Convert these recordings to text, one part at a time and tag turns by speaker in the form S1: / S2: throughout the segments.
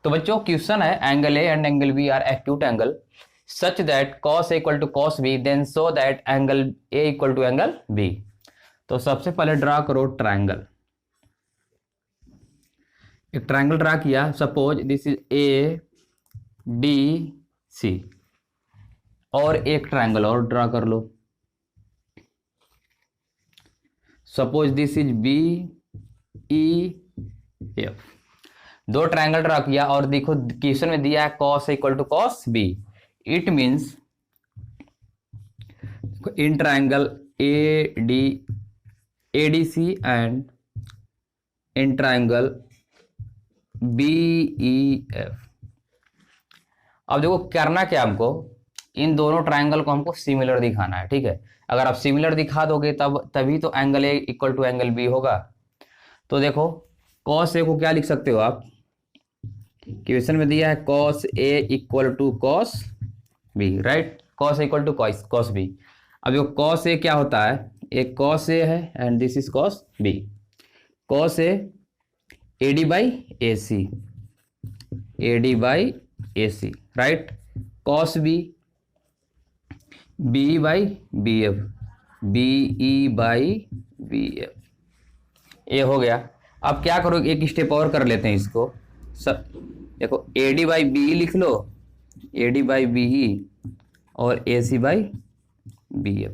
S1: तो बच्चों क्वेश्चन है angle A and angle B are acute angle such that cos A equal to cos B then so that angle A equal to angle B। तो सबसे पहले draw करो triangle. एक triangle draw किया, suppose this is A D C, और एक triangle और draw कर लो, suppose this is B E F. दो ट्राइंगल ड्रा किया और देखो क्वेश्चन में दिया है cos A equal to cos B। It means in triangle A D C and in triangle B E F. अब देखो करना क्या हमको, इन दोनों ट्राइंगल को हमको सिमिलर दिखाना है, ठीक है। अगर आप सिमिलर दिखा दोगे तभी तो angle A equal to angle B होगा। तो देखो cos ए को क्या लिख सकते हो आप, क्वेश्चन में दिया है cos A equal to cos B, right. cos A equal to cos B। अब जो cos A क्या होता है, एक cos A है and this is cos B। cos A AD by AC, AD by AC, right. cos B BE by BF, BE by BF। ये हो गया। अब क्या करो, एक स्टेप और कर लेते हैं इसको। सब देखो AD बाई BE लिख लो, AD बाई BE और AC बाई BF।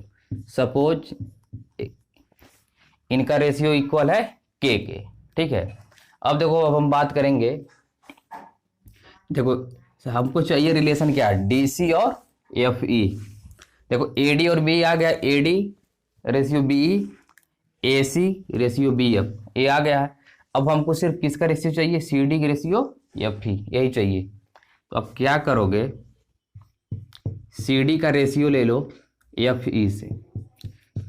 S1: सपोज इनका रेशियो इक्वल है K के, ठीक है। अब देखो अब हम बात करेंगे, देखो हमको चाहिए रिलेशन क्या है, DC और FE। देखो AD और BE आ गया, AD ratio BE, AC ratio BF, ये आ गया है। अब हमको सिर्फ किसका रेशियो चाहिए, CD की रेशियो FE, यही चाहिए। तो अब क्या करोगे, CD का रेशियो ले लो FE से,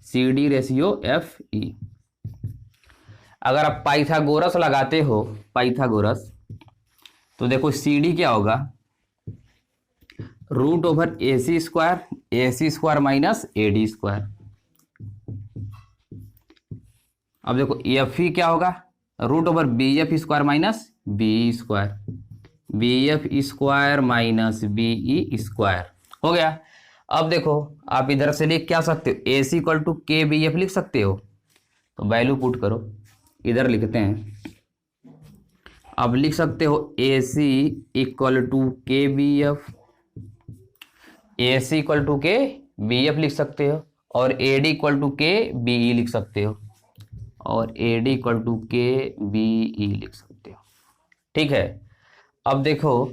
S1: CD रेशियो FE। अगर आप पाइथागोरस लगाते हो, पाइथागोरस, तो देखो CD क्या होगा, root over AC square minus AD square. अब देखो FE क्या होगा, root over BF square minus BE square, BF square minus BE square, हो गया। अब देखो आप इधर से लिख क्या सकते हो, AC इक्वल टू KBF लिख सकते हो। तो वैल्यू पुट करो, इधर लिखते हैं। अब लिख सकते हो AC equal to KBF, AC equal to KBF लिख सकते हो, और AD इक्वल टू KBE लिख सकते हो, और AD इक्वल टू KBE लिख सकते हो, ठीक है। अब देखो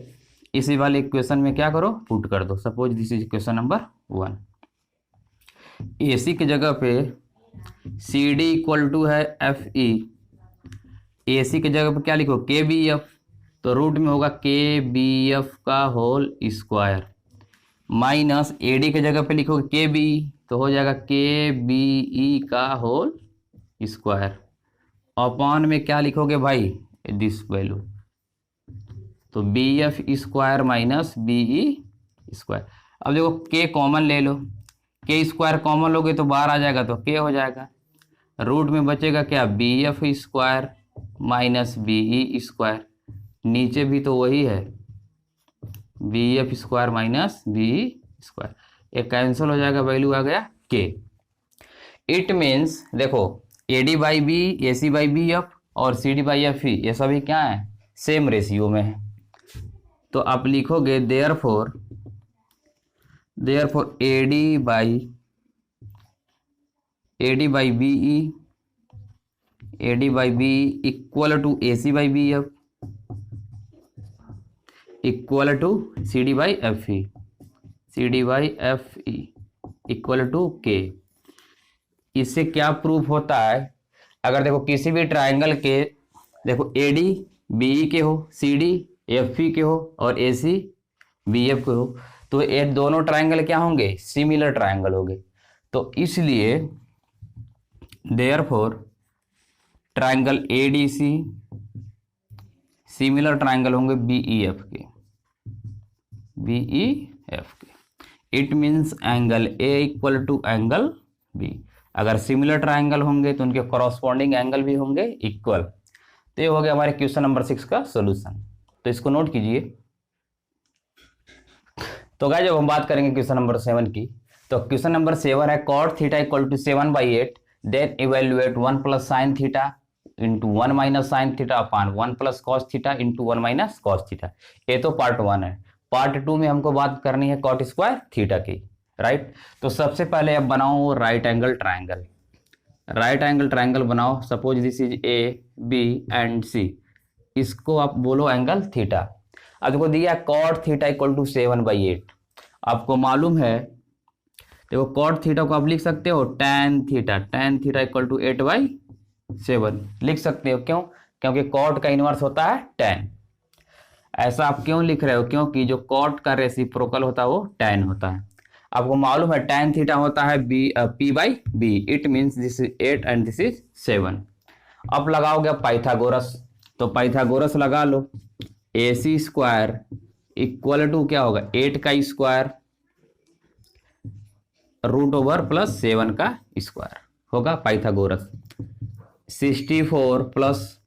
S1: इसी वाले इक्वेशन में क्या करो, पुट कर दो। Suppose this is equation number 1। AC की जगह पे CD इक्वल टू है FE, AC की जगह पे क्या लिखो KBF, तो रूट में होगा KBF का होल स्क्वायर, माइनस AD की जगह पे लिखोगे KBE, तो हो जाएगा KBE का होल स्क्वायर, अपॉन में क्या लिखोगे भाई, दिस वैल्यू, तो BF square minus BE square. अब देखो K कॉमन ले लो, K स्क्वायर कॉमन लोगे तो बाहर आ जाएगा, तो K हो जाएगा। रूट में बचेगा क्या, BF square minus BE square, नीचे भी तो वही है, BF square minus BE square, ये कैंसिल हो जाएगा, वैल्यू आ गया K। इट मीन्स देखो AD by B, AC by BF और CD बाई FE, ये सभी क्या है, सेम रेशियो में है। तो आप लिखोगे therefore AD by BE, AD by BE equal to AC by BF equal to CD by FE, CD by FE equal to K। इससे क्या प्रूफ होता है, अगर देखो किसी भी ट्राइंगल के देखो AD BE के हो, CD FE के हो और AC BF के हो, तो ये दोनों ट्राइंगल क्या होंगे, सिमिलर ट्राइंगल होंगे। तो इसलिए therefore triangle ADC similar triangle होंगे BEF के, it means angle A equal to angle B। अगर सिमिलर ट्राइंगल होंगे तो उनके कॉरस्पॉन्डिंग एंगल भी होंगे इक्वल। तो ये हो गया हमारे क्वेश्चन नंबर 6 का सोल्यूशन। तो इसको नोट कीजिए। तो गाइस जब हम बात करेंगे क्वेश्चन नंबर 7 की, तो क्वेश्चन नंबर 7 है cot theta equal to 7/8, then evaluate 1 plus sine theta into 1 minus sine theta upon 1 plus cos theta into 1 minus cos theta. ये तो पार्ट 1 है। पार्ट 2 में हमको बात करनी है cot स्क्वायर थीटा की, राइट। तो सबसे पहले अब बनाओ right angle triangle. Right angle triangle बनाओ। Suppose this is A B and C, इसको आप बोलो एंगल थीटा। अब देखो दिया कॉट थीटा इक्वल टू 7/8। आपको मालूम है, देखो कॉट थीटा को आप लिख सकते हो tan theta. tan theta equal to 8/7 लिख सकते हो। क्यों? क्योंकि कॉट का इनवर्स होता है tan। ऐसा आप क्यों लिख रहे हो? क्योंकि जो कॉट का रेसिप्रोकल होता है वो tan होता है। आपको मालूम है tan थीटा होता है p/b। It means this is 8 and this is 7। अब लगाओगे पाइथागोरस, तो पाइथागोरस लगा लो। AC स्क्वायर इक्वल टू क्या होगा? 8 का स्क्वायर रूट ओवर प्लस 7 का स्क्वायर होगा पाइथागोरस। 64 प्लस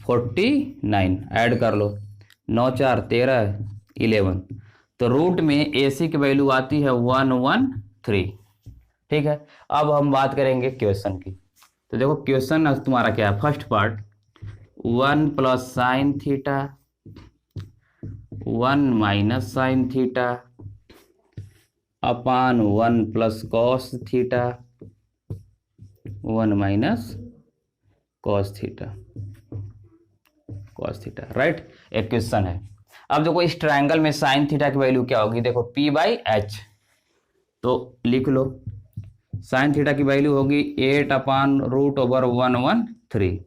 S1: 49 ऐड कर लो, 9 4 13 11। तो रूट में AC की वैल्यू आती है 113। ठीक है। अब हम बात करेंगे क्वेश्चन की। तो देखो क्वेश्चन तुम्हारा क्या है? First part 1 plus sine theta 1 minus sine theta upon 1 plus cos theta 1 minus cos theta right. एक क्वेश्चन है। अब देखो इस ट्रायंगल में साइन थीटा की वैल्यू क्या होगी? देखो p/h, तो लिख लो साइन थीटा की वैल्यू होगी 8 अपान रूट ओवर 113।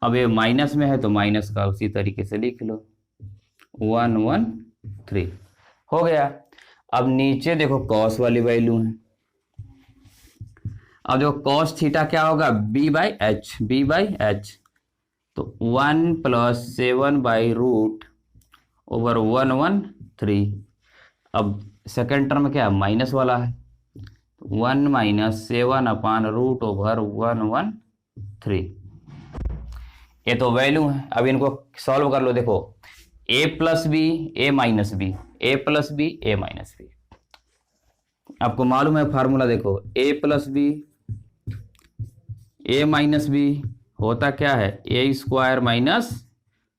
S1: अब ये माइनस में है तो माइनस का उसी तरीके से लिख लो 113 हो गया। अब नीचे देखो कॉस वाली वैल्यू है। अब देखो कॉस थीटा क्या होगा? b/h। तो 1 प्लस 7/रूट ओवर 113। अब सेकेंड टर्म क्या माइनस वाला है, 1 माइनस 7 अपान रूट ओवर 113। ये तो वैल्यू है। अब इनको सॉल्व कर लो। देखो a plus b a minus b, ए plus b a minus b. आपको मालूम है फार्मूला, देखो a plus b a minus b होता क्या है? A square minus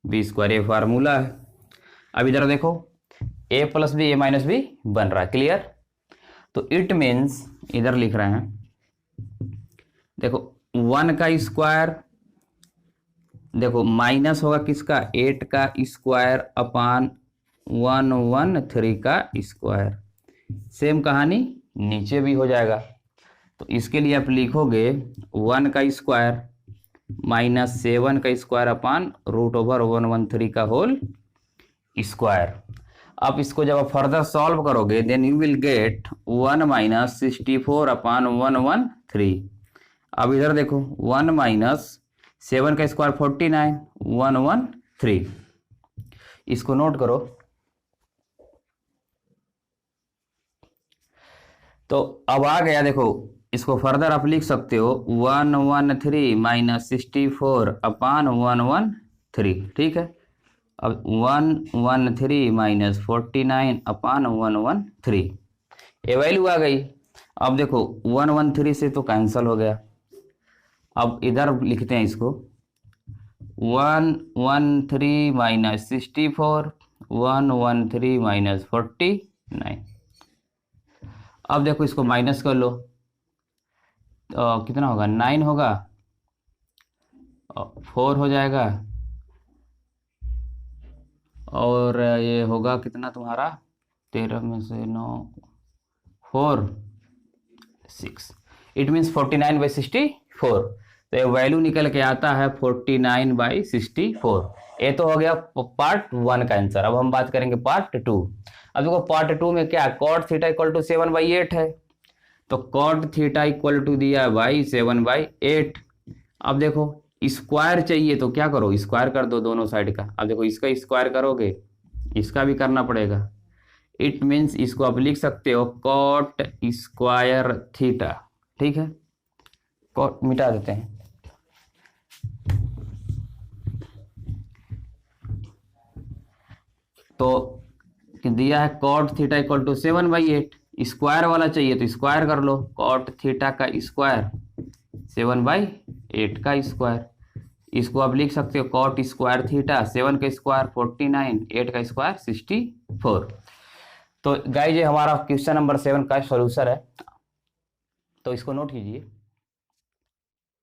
S1: b square. ये फार्मूला है। अब इधर देखो a plus b a minus b बन रहा है, क्लियर। तो इट मीन्स इधर लिख रहे हैं, देखो 1 का स्क्वायर, देखो माइनस होगा किसका? 8 का स्क्वायर अपान 113 का स्क्वायर। सेम कहानी नीचे भी हो जाएगा। तो इसके लिए आप लिखोगे 1 का स्क्वायर माइनस 7 का स्क्वायर अपान रूट ओवर 113 का होल स्क्वायर। अब इसको जब आप फर्दर सॉल्व करोगे then you will get 1 minus 64 upon 113। अब इधर देखो 1 माइनस 7 का स्क्वायर 49 113। इसको नोट करो। तो अब आ गया, देखो इसको फर्दर आप लिख सकते हो 113 माइनस 64 अपान 113। ठीक है। अब 113 माइनस 49 अपान 113, ये वैल्यू आ गई। अब देखो 113 से तो कैंसिल हो गया। अब इधर लिखते हैं इसको 113 माइनस 64 113 माइनस 49। अब देखो इसको माइनस कर लो, तो कितना होगा? 9 होगा, 4 हो जाएगा, और ये होगा कितना तुम्हारा? 13 में से 9 4 6। It means 49/64। तो ये वैल्यू निकल के आता है 49/64। ये तो हो गया पार्ट 1 का आंसर। अब हम बात करेंगे पार्ट 2। अब देखो पार्ट 2 में क्या? कॉट थीटा इक्वल टू 7/8 है। तो कॉट थीटा इक्वल टू दिया है भाई 7/8। अब देखो स्क्वायर चाहिए तो क्या करो? स्क्वायर कर दो दोनों साइड का। अब देखो इसका स्क्वायर करोगे, इसका भी करना पड़ेगा। इट मीन्स इसको आप लिख सकते हो कॉट स्क्वायर थीटा। ठीक है, कॉट मिटा देते हैं। तो दिया है cot theta equal to 7/8, square वाला चाहिए तो स्क्वायर कर लो, कॉट थीटा का स्क्वायर 7/8 का स्क्वायर, इसको आप लिख सकते हो कॉट स्क्वायर थीटा, 7 का स्क्वायर 49, 8 का स्क्वायर 64। तो गाइस ये हमारा क्वेश्चन नंबर 7 का सॉल्यूशन है, तो इसको नोट कीजिए।